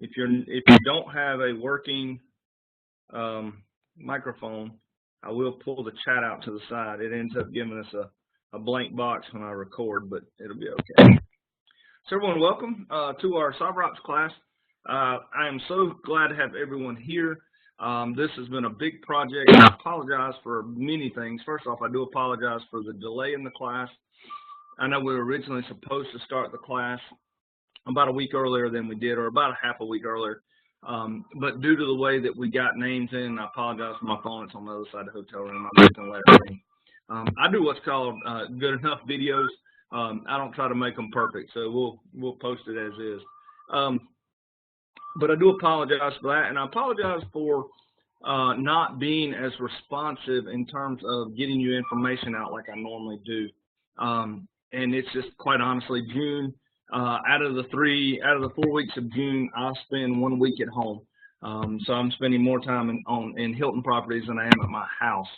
if you don't have a working microphone, I will pull the chat out to the side. It ends up giving us a blank box when I record, but it'll be okay. So everyone, welcome to our Cyberops class. I am so glad to have everyone here. This has been a big project. I apologize for many things. First off, I do apologize for the delay in the class. I know we were originally supposed to start the class about a week earlier than we did, or about a half a week earlier. But due to the way that we got names in, I apologize for my phone. It's on the other side of the hotel room. I'm just going to let it ring. I do what's called good enough videos. I don't try to make them perfect, so we'll post it as is. But I do apologize for that, and I apologize for not being as responsive in terms of getting you information out like I normally do. And it's just, quite honestly, June. Out of the 4 weeks of June, I spend 1 week at home. So I'm spending more time in Hilton properties than I am at my house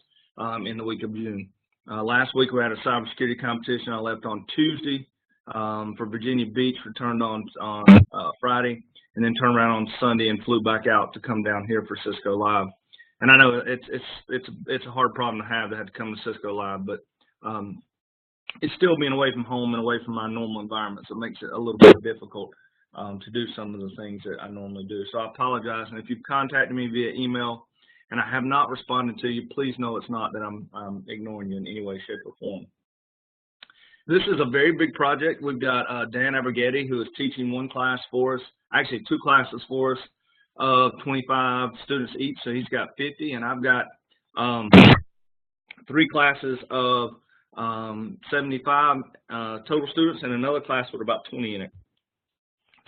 in the week of June. Last week we had a cybersecurity competition. I left on Tuesday for Virginia Beach, returned on Friday, and then turned around on Sunday and flew back out to come down here for Cisco Live. And I know it's a hard problem to have to come to Cisco Live, but it's still being away from home and away from my normal environment, so it makes it a little bit difficult to do some of the things that I normally do. So I apologize, and if you've contacted me via email and I have not responded to you, please know it's not that I'm ignoring you in any way, shape, or form. This is a very big project. We've got Dan Abergetti, who is teaching one class for us, actually 2 classes for us, of 25 students each, so he's got 50, and I've got 3 classes of 75 total students, and another class with about 20 in it.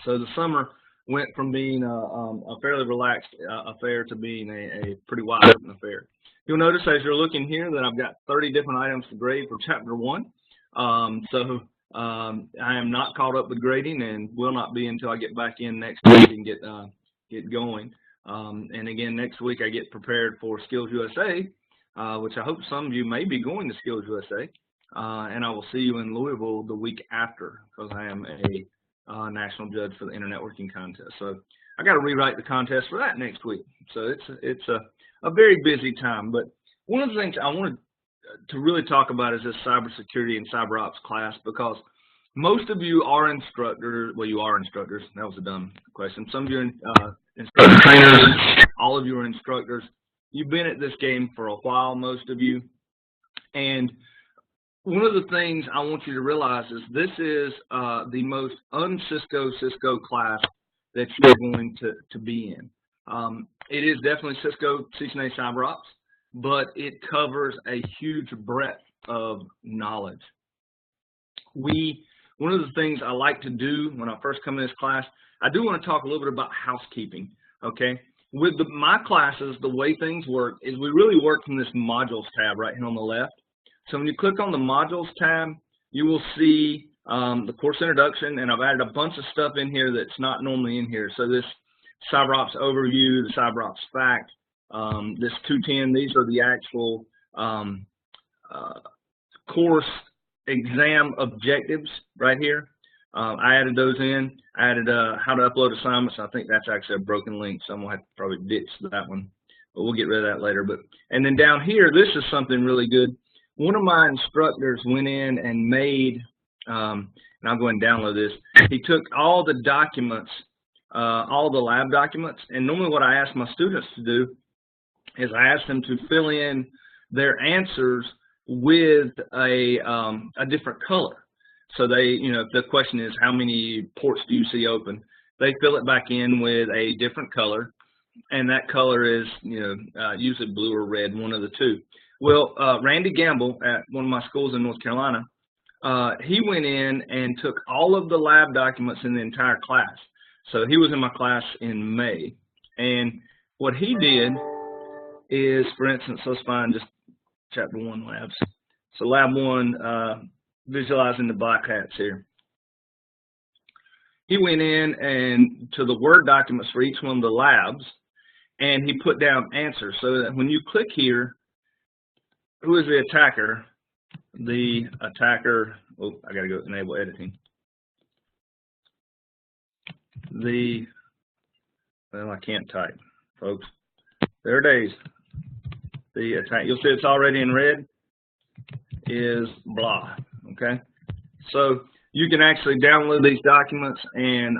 So the summer went from being a fairly relaxed affair to being a pretty wide open affair. You'll notice as you're looking here that I've got 30 different items to grade for chapter 1. So I am not caught up with grading and will not be until I get back in next week and get going. And again, next week I get prepared for Skills USA, which I hope some of you may be going to Skills USA, and I will see you in Louisville the week after, because I am a national judge for the Internetworking contest. So I got to rewrite the contest for that next week. So it's a very busy time. But one of the things I wanted to really talk about is this cybersecurity and CyberOps class, because most of you are instructors. Well, you are instructors. That was a dumb question. Some of you are instructor trainers. All of you are instructors. You've been at this game for a while, most of you. And one of the things I want you to realize is this is the most un-Cisco class that you're going to be in. It is definitely Cisco CCNA Cyberops, but it covers a huge breadth of knowledge. One of the things I like to do when I first come in this class, I do want to talk a little bit about housekeeping, okay? With my classes, the way things work is we really work from this modules tab right here on the left. So when you click on the modules tab, you will see the course introduction, and I've added a bunch of stuff in here that's not normally in here. So this CyberOps overview, the CyberOps fact, this 210, these are the actual course exam objectives right here. I added those in. I added how to upload assignments. I think that's actually a broken link, so I'm going to have to probably ditch that one. But we'll get rid of that later. And then down here, this is something really good. One of my instructors went in and made, and I'll go ahead and download this. He took all the documents, all the lab documents, and normally what I ask my students to do is I ask them to fill in their answers with a different color. So they, if the question is how many ports do you see open, they fill it back in with a different color, and that color is, usually blue or red, one of the two. Well, Randy Gamble at one of my schools in North Carolina, he went in and took all of the lab documents in the entire class. So he was in my class in May. And what he did is, for instance, let's find just chapter 1 labs. So lab 1, visualizing the black hats here. He went in and to the Word documents for each one of the labs, and he put down answers so that when you click here, who is the attacker? The attacker, oh, I gotta go enable editing. The Well, I can't type, folks. There it is. You'll see it's already in red, is blah, okay? So you can actually download these documents and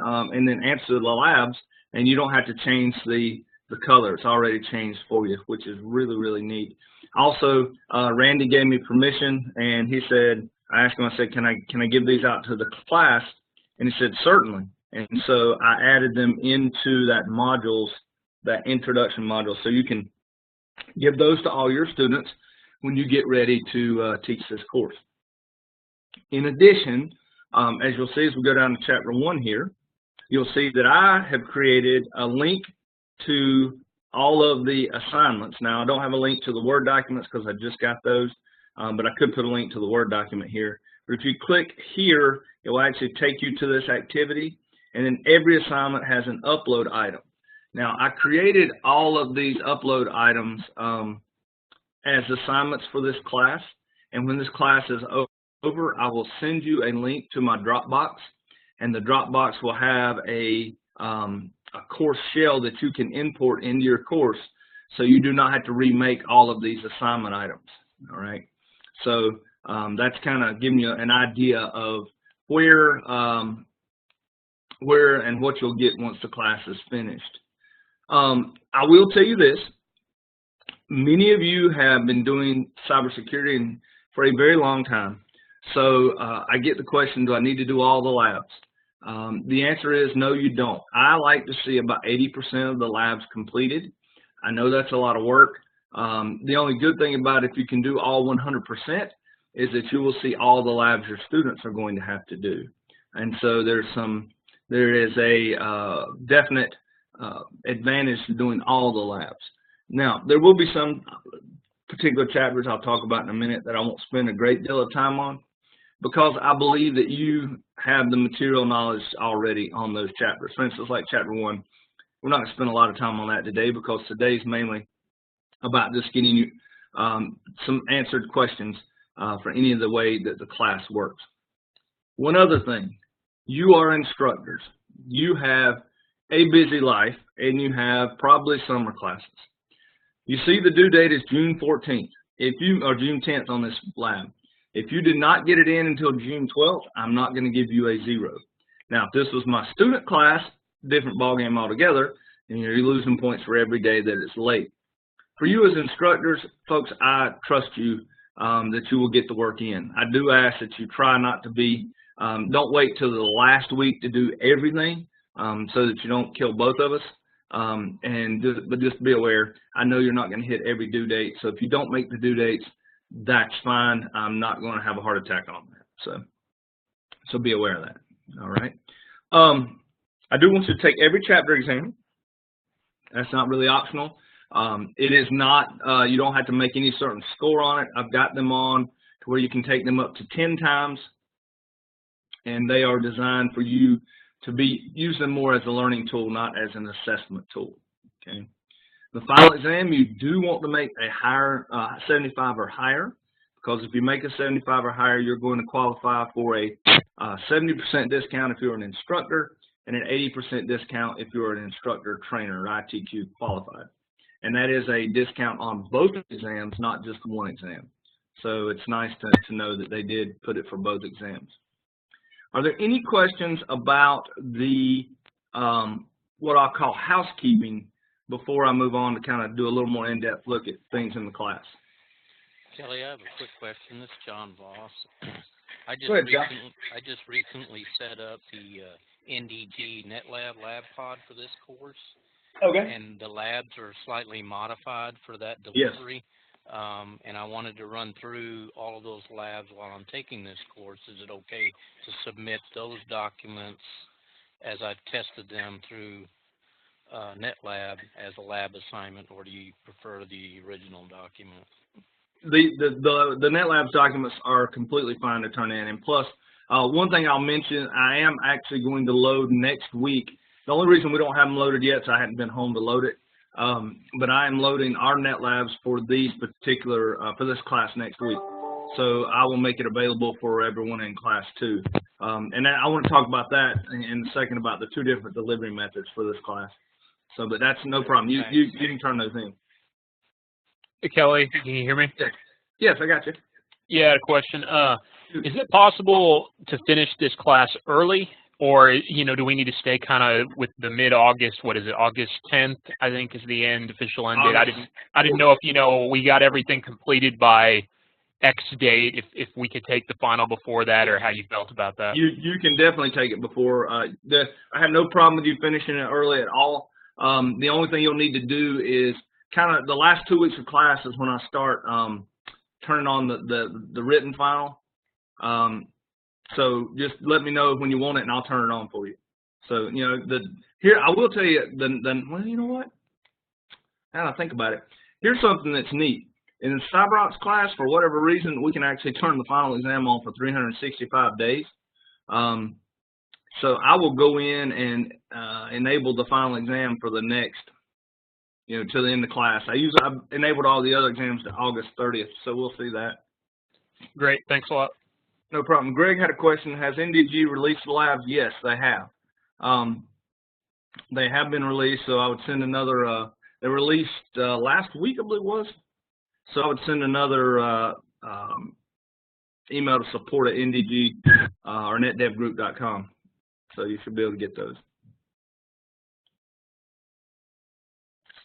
then answer the labs, and you don't have to change the color. It's already changed for you, which is really, really neat. Also, Randy gave me permission, and he said, I asked him, I said, can I give these out to the class? And he said, certainly. And so I added them into that modules, that introduction module, so you can give those to all your students when you get ready to teach this course. In addition, as you'll see as we go down to chapter 1 here, you'll see that I have created a link to all of the assignments. Now, I don't have a link to the Word documents because I just got those, but I could put a link to the Word document here. But if you click here, it will actually take you to this activity, and then every assignment has an upload item. Now, I created all of these upload items as assignments for this class, and when this class is over, I will send you a link to my Dropbox, and the Dropbox will have a course shell that you can import into your course, so you do not have to remake all of these assignment items. All right, so that's kind of giving you an idea of where and what you'll get once the class is finished. I will tell you this: many of you have been doing cybersecurity for a very long time. So I get the question, do I need to do all the labs? The answer is no, you don't. I like to see about 80% of the labs completed. I know that's a lot of work. The only good thing about it, if you can do all 100%, is that you will see all the labs your students are going to have to do. And so there is a definite advantage to doing all the labs. Now, there will be some particular chapters I'll talk about in a minute that I won't spend a great deal of time on, because I believe that you have the material knowledge already on those chapters. For instance, like chapter 1, we're not going to spend a lot of time on that today, because today's mainly about just getting you some answered questions for any of the way that the class works. One other thing, you are instructors. You have a busy life, and you have probably summer classes. You see the due date is June 14th, or June 10th on this lab. If you did not get it in until June 12th, I'm not going to give you a 0. Now, if this was my student class, different ballgame altogether, and you're losing points for every day that it's late. For you as instructors, folks, I trust you that you will get the work in. I do ask that you try not to be, don't wait till the last week to do everything so that you don't kill both of us. But just be aware, I know you're not going to hit every due date, so if you don't make the due dates, that's fine. I'm not going to have a heart attack on that. So be aware of that. All right. I do want you to take every chapter exam. That's not really optional. It is not, you don't have to make any certain score on it. I've got them on to where you can take them up to 10 times, and they are designed for you to use them more as a learning tool, not as an assessment tool. Okay. The final exam, you do want to make a higher 75 or higher, because if you make a 75 or higher, you're going to qualify for a 70% discount if you're an instructor, and an 80% discount if you're an instructor, trainer, or ITQ qualified. And that is a discount on both exams, not just one exam. So it's nice to know that they did put it for both exams. Are there any questions about the what I'll call housekeeping before I move on to kind of do a little more in-depth look at things in the class? Kelly, I have a quick question. This is John Voss. I just recently set up the NDG NetLab lab pod for this course. Okay. And the labs are slightly modified for that delivery. Yes. And I wanted to run through all of those labs while I'm taking this course. Is it okay to submit those documents as I've tested them through NetLab as a lab assignment, or do you prefer the original document? The NetLabs documents are completely fine to turn in. And plus, one thing I'll mention, I am actually going to load next week. The only reason we don't have them loaded yet is I hadn't been home to load it. But I am loading our NetLabs for these particular, for this class next week. So I will make it available for everyone in class too. And I want to talk about that in a second, about the two different delivery methods for this class. So, but that's no problem. You can turn those in. Hey, Kelly, can you hear me? Yes, I got you. Yeah, I had a question. Is it possible to finish this class early, or do we need to stay kind of with the mid-August? What is it? August 10th, I think, is the official end date. I didn't know if we got everything completed by X date. If we could take the final before that, or how you felt about that. You can definitely take it before. I have no problem with you finishing it early at all. The only thing you'll need to do is kind of the last 2 weeks of class is when I start turning on the written final. So just let me know when you want it, and I'll turn it on for you. So here I will tell you well, you know what? Now that I think about it, here's something that's neat. In the Cyberops class, for whatever reason, we can actually turn the final exam on for 365 days. So I will go in and enable the final exam for the next, to the end of class. I've enabled all the other exams to August 30th, so we'll see that. Great, thanks a lot. No problem. Greg had a question. Has NDG released the labs? Yes, they have. They have been released, so I would send another. They released last week, I believe it was. So I would send another email to support at ndg or netdevgroup.com. So you should be able to get those.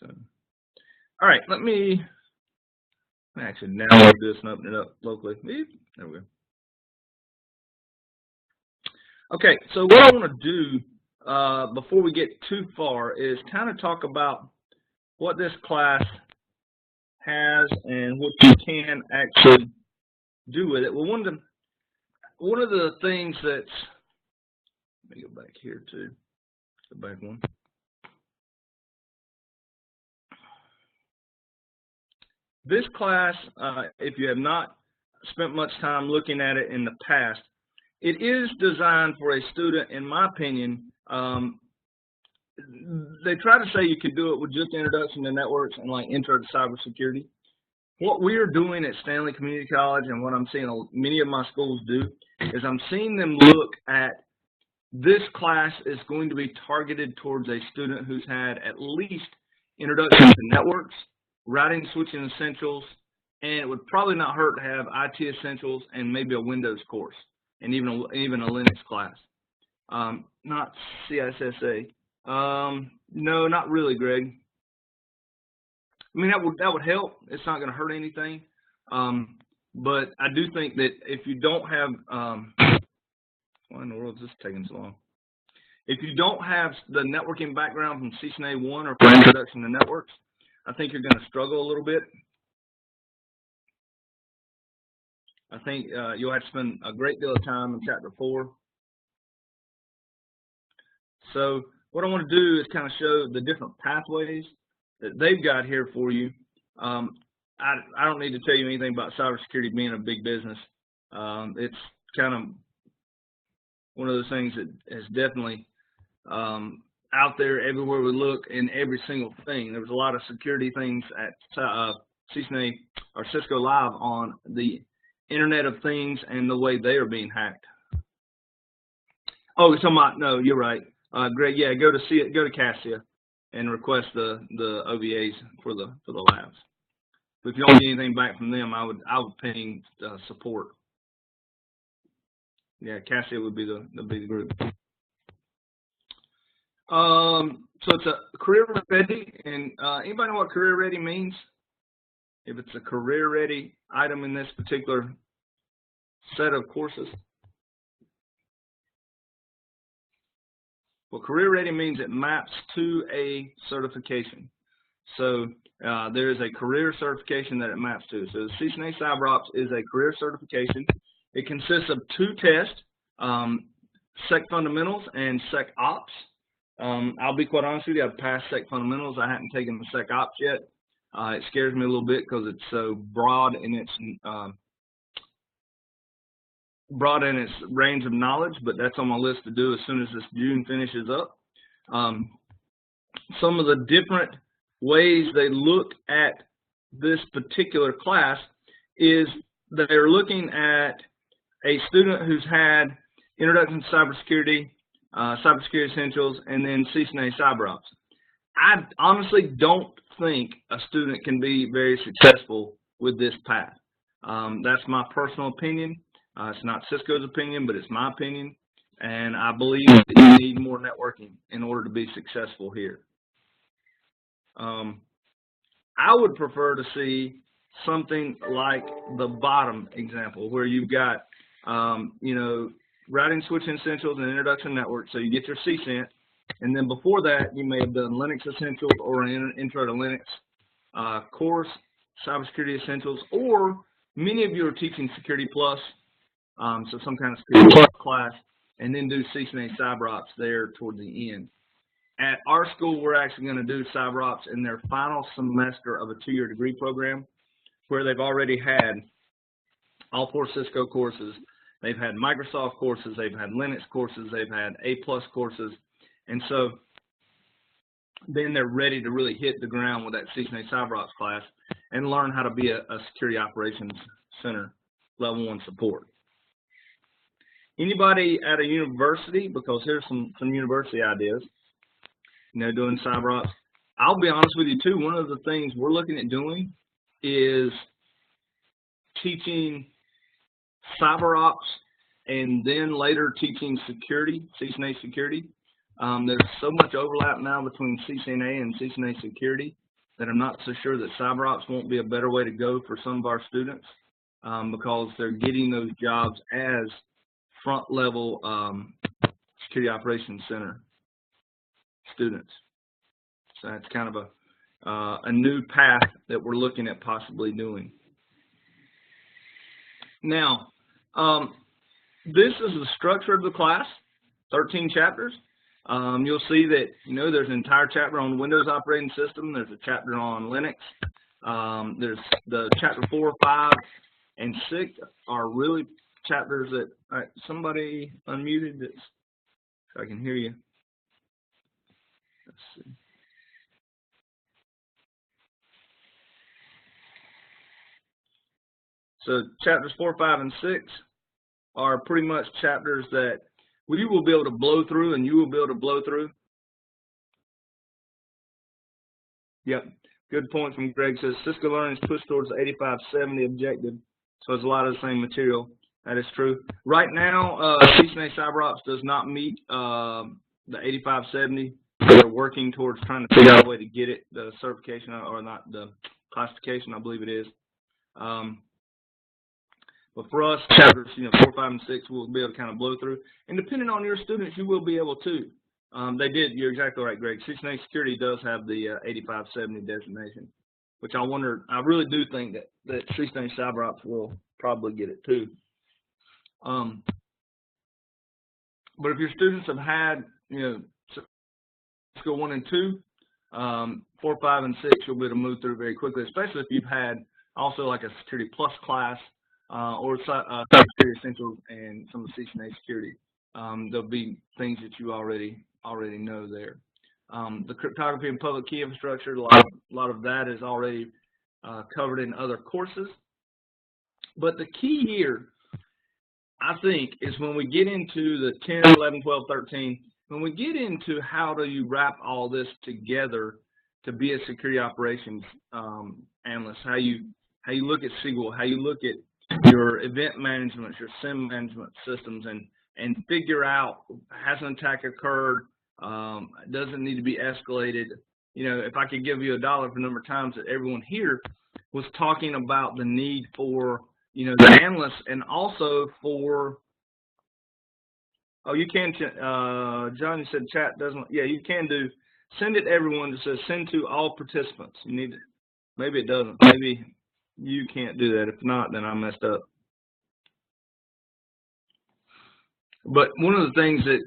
So, all right, let me actually download this and open it up locally. There we go. Okay, so what I want to do before we get too far is kind of talk about what this class has and what you can actually do with it. Well, one of the things that's, let me go back here to the back one. This class, if you have not spent much time looking at it in the past, it is designed for a student, in my opinion. They try to say you can do it with just introduction to networks and like intro to cybersecurity. What we are doing at Stanley Community College and what I'm seeing many of my schools do is I'm seeing them look at this class is going to be targeted towards a student who's had at least introduction to networks, routing, switching essentials, and it would probably not hurt to have IT essentials and maybe a Windows course and even a Linux class. Not CSSA. No, not really, Greg. I mean, that would help. It's not going to hurt anything. But I do think that if you don't have, why in the world is this taking so long? If you don't have the networking background from CCNA 1 or from Introduction to Networks, I think you're going to struggle a little bit. I think you'll have to spend a great deal of time in Chapter 4. So what I want to do is kind of show the different pathways that they've got here for you. I don't need to tell you anything about cybersecurity being a big business. It's kind of one of those things that is definitely out there everywhere we look in every single thing. There was a lot of security things at CCNA or Cisco Live on the Internet of Things and the way they are being hacked. Oh, so no, you're right. Greg, yeah, go to Cassia and request the OVAs for the labs. But if you don't get anything back from them, I would ping support. Yeah, Cassia would be the group. So it's a career ready, and anybody know what career ready means? If it's a career ready item in this particular set of courses. Well, career ready means it maps to a certification. So there is a career certification that it maps to. So the CCNA Cyberops is a career certification. It consists of 2 tests, Sec Fundamentals and Sec Ops. I'll be quite honest with you, I've passed Sec Fundamentals. I haven't taken the Sec Ops yet. It scares me a little bit because it's so broad in its range of knowledge, but that's on my list to do as soon as this June finishes up. Some of the different ways they look at this particular class is that they're looking at a student who's had Introduction to Cybersecurity, Cybersecurity Essentials, and then CCNA Cyberops. I honestly don't think a student can be very successful with this path. That's my personal opinion. It's not Cisco's opinion, but it's my opinion. And I believe that you need more networking in order to be successful here. I would prefer to see something like the bottom example, where you've got, you know, routing, switching essentials, and introduction network. So you get your CCNA, and then before that, you may have done Linux essentials or an intro to Linux course, cybersecurity essentials, or many of you are teaching Security Plus, so some kind of Security Plus class, and then do CCNA Cyberops there toward the end. At our school, we're actually going to do Cyberops in their final semester of a 2-year degree program, where they've already had all 4 Cisco courses. They've had Microsoft courses, they've had Linux courses, they've had A+ courses, and so then they're ready to really hit the ground with that CCNA Cyberops class and learn how to be a security operations center level 1 support. Anybody at a university, because here's some university ideas, you know, doing Cyberops. I'll be honest with you too, one of the things we're looking at doing is teaching Cyberops and then later teaching security, CCNA security. There's so much overlap now between CCNA and CCNA security that I'm not so sure that Cyberops won't be a better way to go for some of our students, because they're getting those jobs as front level security operations center students. So that's kind of a new path that we're looking at possibly doing. Now, this is the structure of the class, 13 chapters. You'll see that, you know, there's an entire chapter on Windows operating system. There's a chapter on Linux. There's the chapter 4, 5, and 6 are really chapters that, all right, somebody unmuted this so I can hear you. Let's see. So chapters 4, 5, and 6 are pretty much chapters that we will be able to blow through, and you will be able to blow through. Yep, good point from Greg. Says Cisco Learning is pushed towards the 85-70 objective, so it's a lot of the same material. That is true. Right now, CCNA Cyberops does not meet the 85-70. They're working towards trying to figure out a way to get it, the certification, or not the classification, I believe it is. But for us, chapters 4, 5, and 6, we'll be able to kind of blow through. And depending on your students, you will be able to. They did. You're exactly right, Greg. CCNA Security does have the 85-70 designation, which I wonder. I really do think that CCNA Cyberops will probably get it too. But if your students have had, Cisco 1 and 2, 4, 5, and 6, you'll be able to move through very quickly, especially if you've had also like a Security Plus class or Cybersecurity Essentials and some of the CCNA Security. There'll be things that you already know there. The cryptography and public key infrastructure, a lot of that is already covered in other courses. But the key here, I think, is when we get into the 10, 11, 12, 13, when we get into how do you wrap all this together to be a security operations analyst, how you look at SQL, how you look at your event management, your SIM management systems, and figure out, has an attack occurred, doesn't need to be escalated. If I could give you $1 for the number of times that everyone here was talking about the need for, the analysts, and also for, you can, John, you said chat doesn't, yeah, you can do, send it to everyone that says send to all participants. You need to, maybe it doesn't, maybe you can't do that. If not, then I messed up. But one of the things that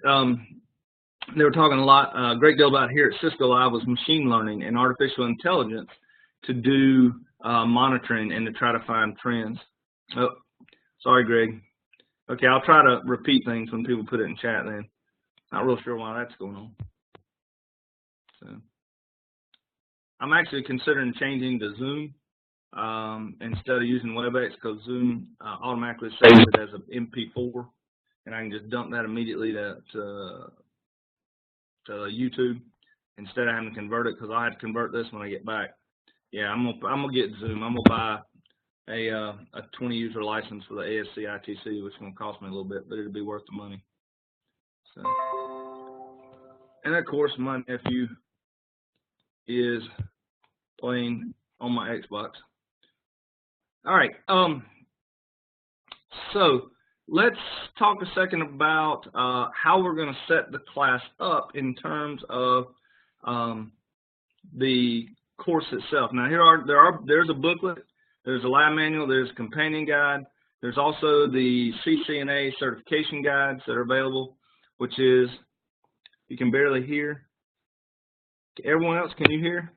they were talking a great deal about here at Cisco Live was machine learning and artificial intelligence to do monitoring and to try to find trends. Oh, sorry, Greg. Okay, I'll try to repeat things when people put it in chat then. Not real sure why that's going on. So I'm actually considering changing to Zoom instead of using WebEx, because Zoom automatically saves it as an MP4, and I can just dump that immediately to YouTube instead of having to convert it, because I had to convert this when I get back. Yeah, I'm gonna get Zoom. I'm gonna buy a 20-user license for the ASC ITC, which is gonna cost me a little bit, but it'll be worth the money. So, and of course, my nephew is playing on my Xbox. All right. So let's talk a second about how we're going to set the class up in terms of the course itself. Now, there's a booklet, there's a lab manual, there's a companion guide, there's also the CCNA certification guides that are available, which is, you can barely hear. Everyone else, can you hear?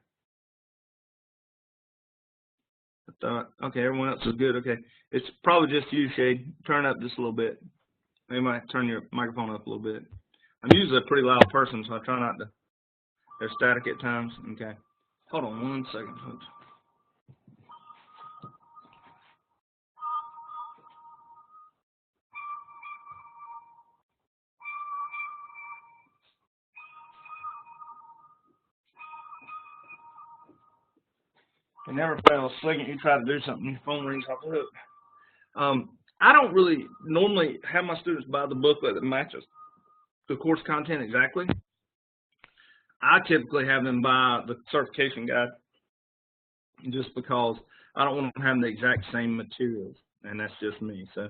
I thought, okay, everyone else is good. Okay, it's probably just you, Shade. Turn up just a little bit. Maybe might turn your microphone up a little bit. I'm usually a pretty loud person, so I try not to. There's static at times. Okay, hold on 1 second, folks. It never fails. The second you try to do something, your phone rings off the hook. I don't really normally have my students buy the booklet that matches the course content exactly. I typically have them buy the certification guide just because I don't want them having the exact same materials, and that's just me. So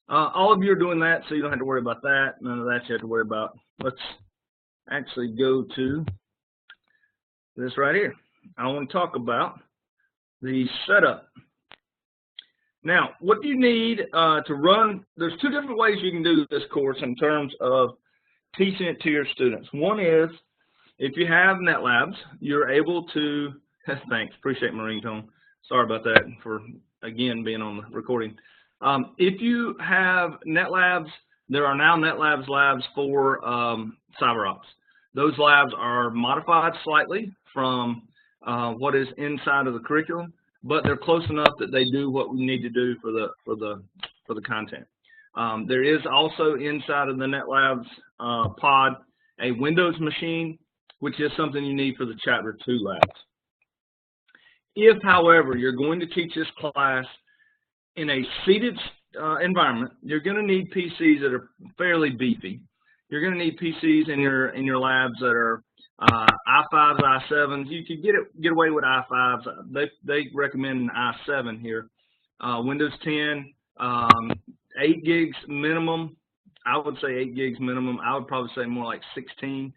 all of you are doing that, so you don't have to worry about that. None of that you have to worry about. Let's actually go to this right here. I want to talk about the setup. Now, what do you need to run? There's two different ways you can do this course in terms of teaching it to your students. One is, if you have NetLabs, you're able to, thanks, appreciate my ringtone. Sorry about that for, again, being on the recording. If you have NetLabs, there are now NetLabs labs for CyberOps. Those labs are modified slightly from what is inside of the curriculum, but they're close enough that they do what we need to do for the content. There is also inside of the NetLabs pod a Windows machine, which is something you need for the Chapter 2 labs. If, however, you're going to teach this class in a seated environment, you're going to need PCs that are fairly beefy. You're going to need PCs in your labs that are i5s, i7s. You could get away with i5s. They recommend an i7 here. Windows 10, 8 gigs minimum. I would say 8 gigs minimum. I would probably say more like 16,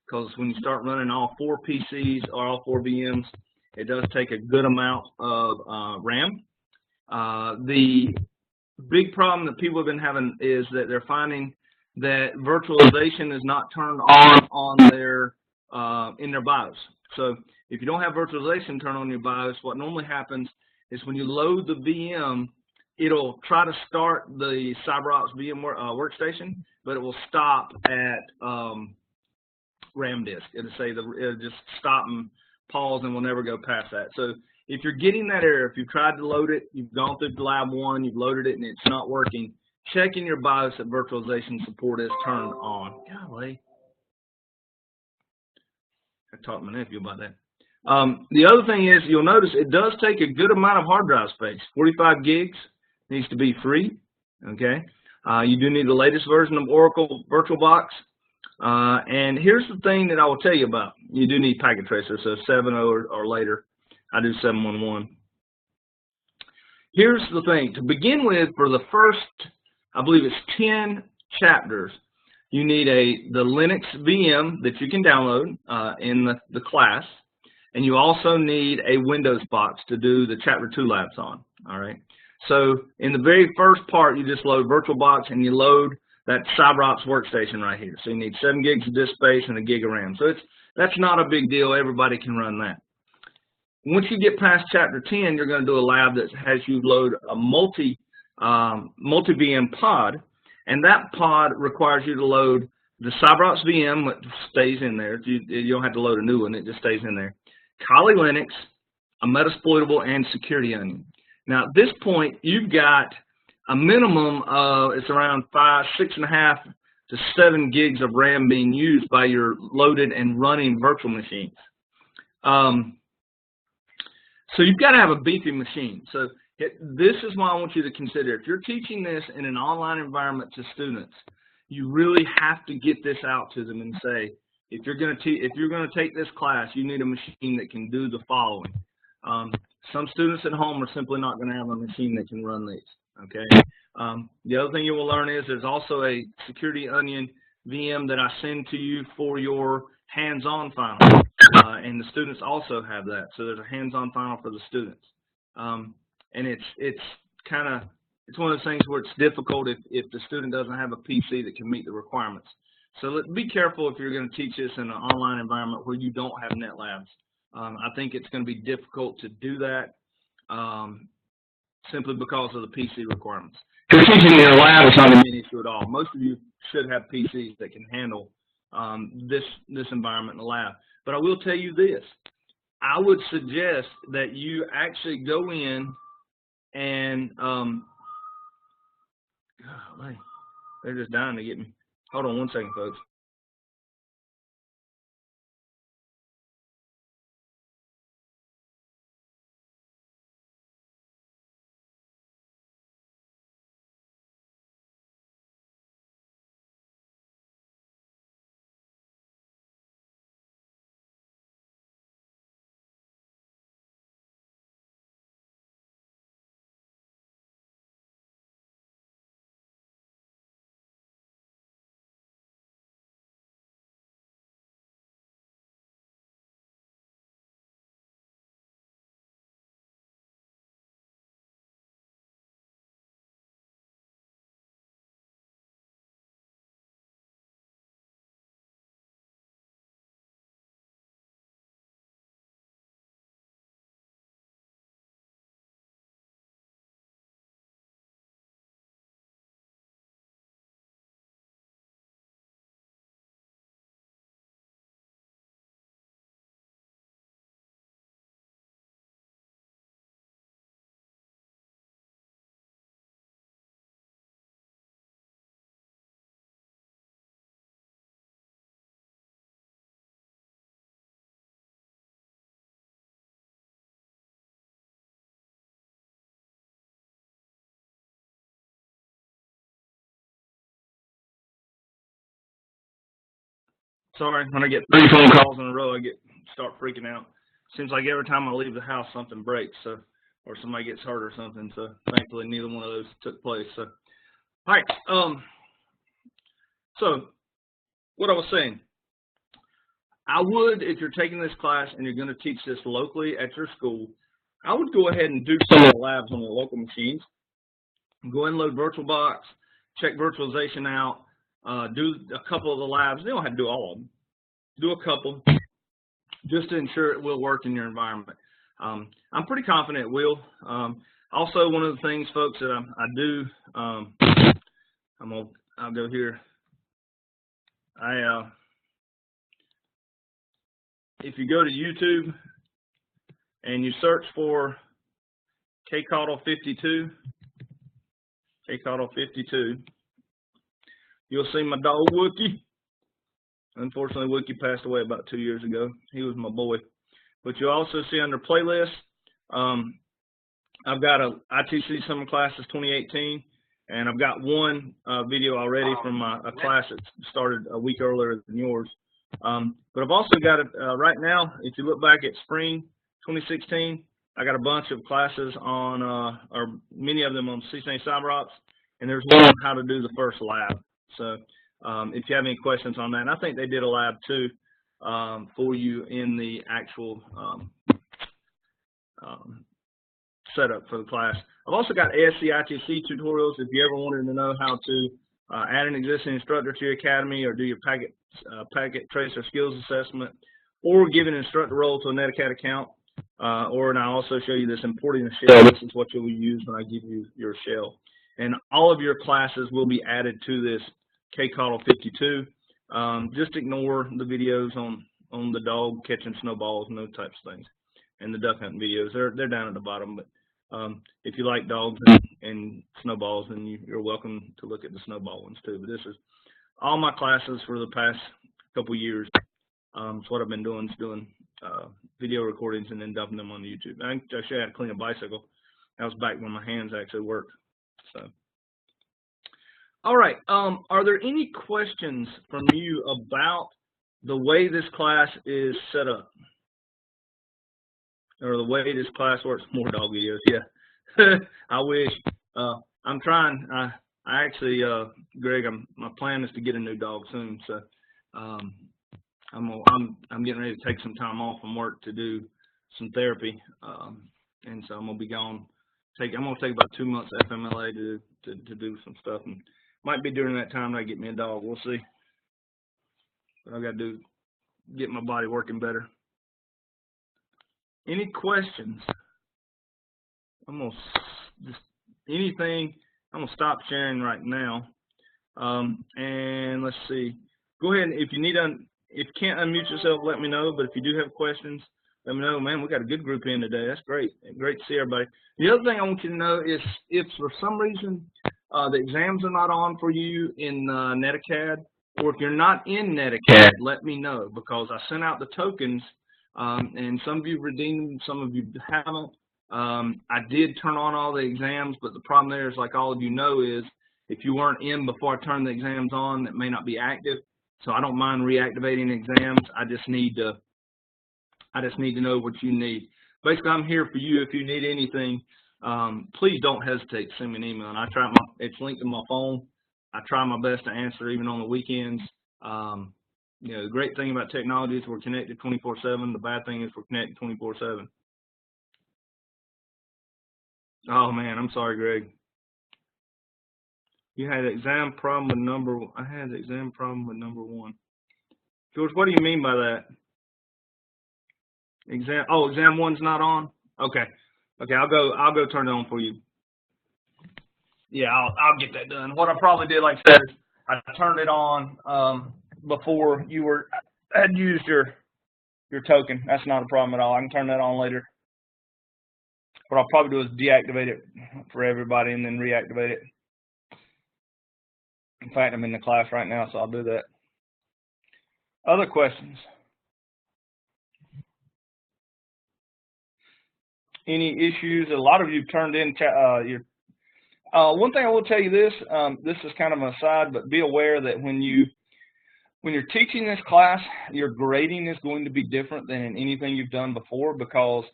because when you start running all 4 PCs or all 4 VMs, it does take a good amount of RAM. The big problem that people have been having is that they're finding that virtualization is not turned on their in their BIOS. So if you don't have virtualization turned on your BIOS, what normally happens is when you load the VM, it'll try to start the CyberOps VM workstation, but it will stop at RAM disk. It'll say it'll just stop and pause and will never go past that. So if you're getting that error, if you've tried to load it, you've gone through lab 1, you've loaded it and it's not working, check in your BIOS that virtualization support is turned on. Golly. I talked to my nephew about that. The other thing is, you'll notice it does take a good amount of hard drive space. 45 gigs needs to be free. Okay. You do need the latest version of Oracle VirtualBox. And here's the thing that I will tell you about. You do need packet tracer, so 7.0 or later. I do 7.1.1. Here's the thing. To begin with, for the first, I believe it's 10 chapters, you need the Linux VM that you can download in the class, and you also need a Windows box to do the Chapter 2 labs on. All right. So in the very first part, you just load VirtualBox and you load that CyberOps workstation right here. So you need 7 gigs of disk space and a gig of RAM. So that's not a big deal. Everybody can run that. Once you get past Chapter 10, you're going to do a lab that has you load a multi-VM pod. And that pod requires you to load the CyberOps VM, which stays in there. You don't have to load a new one. It just stays in there. Kali Linux, a Metasploitable, and Security Onion. Now, at this point, you've got a minimum of, it's around 6.5 to 7 gigs of RAM being used by your loaded and running virtual machines. So you've got to have a beefy machine. So this is why I want you to consider. If you're teaching this in an online environment to students, you really have to get this out to them and say, if you're going to take this class, you need a machine that can do the following. Some students at home are simply not going to have a machine that can run these. Okay. The other thing you will learn is there's also a Security Onion VM that I send to you for your hands-on final, and the students also have that. So there's a hands-on final for the students, and it's one of those things where it's difficult if the student doesn't have a PC that can meet the requirements. So be careful if you're going to teach this in an online environment where you don't have net labs. I think it's going to be difficult to do that simply because of the PC requirements. If you're teaching in a lab, it's not an issue at all. Most of you should have PCs that can handle this environment in the lab. But I will tell you this. I would suggest that you actually go in and golly, they're just dying to get me. Hold on one second, folks. Sorry, when I get 3 phone calls in a row, I start freaking out. Seems like every time I leave the house, something breaks, or somebody gets hurt or something. So thankfully, neither one of those took place. So, all right. So what I was saying, I would, if you're taking this class and you're going to teach this locally at your school, I would go ahead and do some of the labs on your local machines. Go and load VirtualBox, check virtualization out. Do a couple of the labs. You don't have to do all of them. Do a couple just to ensure it will work in your environment. I'm pretty confident it will. Also, one of the things, folks, that I do, I'll go here. If you go to YouTube and you search for Caudle 52, you'll see my dog Wookie. Unfortunately, Wookie passed away about 2 years ago. He was my boy. But you'll also see under playlist, I've got a ITC Summer Classes 2018, and I've got one video already from a class that started a week earlier than yours. But I've also got it right now. If you look back at spring 2016, I got a bunch of classes on, or many of them on CCNA Cyberops, and there's one on how to do the first lab. So if you have any questions on that, and I think they did a lab too for you in the actual setup for the class. I've also got ASC ITC tutorials if you ever wanted to know how to add an existing instructor to your academy, or do your packet tracer skills assessment, or give an instructor role to a NetAcad account. And I also show you this importing a shell. This is what you'll use when I give you your shell. And all of your classes will be added to this Caudle 52. Just ignore the videos on the dog catching snowballs and those types of things, and the duck hunting videos. They're down at the bottom. But if you like dogs and snowballs, then you're welcome to look at the snowball ones too. But this is all my classes for the past couple years. So what I've been doing is doing video recordings and then dumping them on YouTube. I actually had to clean a bicycle. That was back when my hands actually worked. So, all right. Are there any questions from you about the way this class is set up, or the way this class works? More dog videos, yeah. I wish. I'm trying. I actually, Greg, my plan is to get a new dog soon. So, I'm getting ready to take some time off from work to do some therapy, and so I'm gonna be gone. I'm gonna take about 2 months FMLA to do some stuff, and might be during that time that I get me a dog. We'll see. But I got to get my body working better. Any questions? I'm gonna just anything. I'm gonna stop sharing right now, and let's see. Go ahead, if you if you can't unmute yourself, let me know. But if you do have questions, let me know. Man, we got a good group in today. That's great. Great to see everybody. The other thing I want you to know is if for some reason the exams are not on for you in NetAcad, or if you're not in NetAcad, let me know, because I sent out the tokens, and some of you redeemed them, some of you haven't. I did turn on all the exams, but the problem there is, like all of you know, is if you weren't in before I turned the exams on, it may not be active. So I don't mind reactivating exams. I just need to know what you need. Basically, I'm here for you. If you need anything, please don't hesitate to send me an email. And it's linked to my phone. I try my best to answer even on the weekends. You know, the great thing about technology is we're connected 24/7. The bad thing is we're connected 24/7. Oh man, I'm sorry, Greg. You had an exam problem with I had the exam problem with number 1. George, what do you mean by that? Exam 1's not on? Okay. Okay, I'll go turn it on for you. Yeah, I'll get that done. What I probably did, like I said, is I turned it on before you had used your token. That's not a problem at all. I can turn that on later. What I'll probably do is deactivate it for everybody and then reactivate it. In fact, I'm in the class right now, so I'll do that. Other questions? Any issues? A lot of you turned in one thing I will tell you this is kind of an aside, but be aware that when you're teaching this class, your grading is going to be different than in anything you've done before, because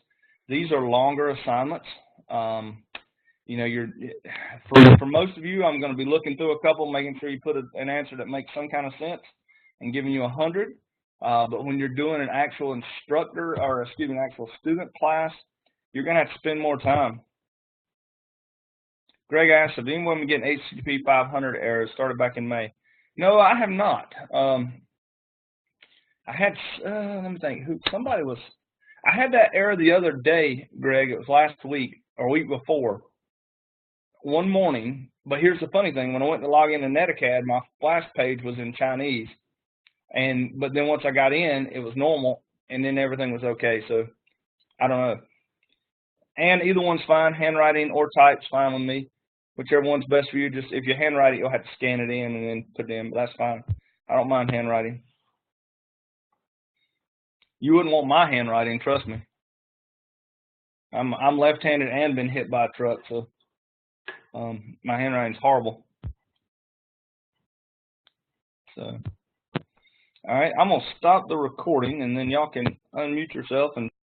these are longer assignments. You know, for most of you, I'm going to be looking through a couple, making sure you put an answer that makes some kind of sense, and giving you 100. But when you're doing an actual actual student class, you're going to have to spend more time. Greg asked, have anyone been getting HTTP 500 errors? Started back in May. No, I have not. I had, let me think, I had that error the other day, Greg. It was last week or week before, one morning. But here's the funny thing. When I went to log into NetAcad, my splash page was in Chinese. But then once I got in, it was normal, and then everything was okay. So I don't know. And either one's fine. Handwriting or type's fine with me. Whichever one's best for you. Just if you handwrite it, you'll have to scan it in and then put it in. But that's fine. I don't mind handwriting. You wouldn't want my handwriting, trust me. I'm left-handed and been hit by a truck, so my handwriting's horrible. So, all right, I'm gonna stop the recording, and then y'all can unmute yourself and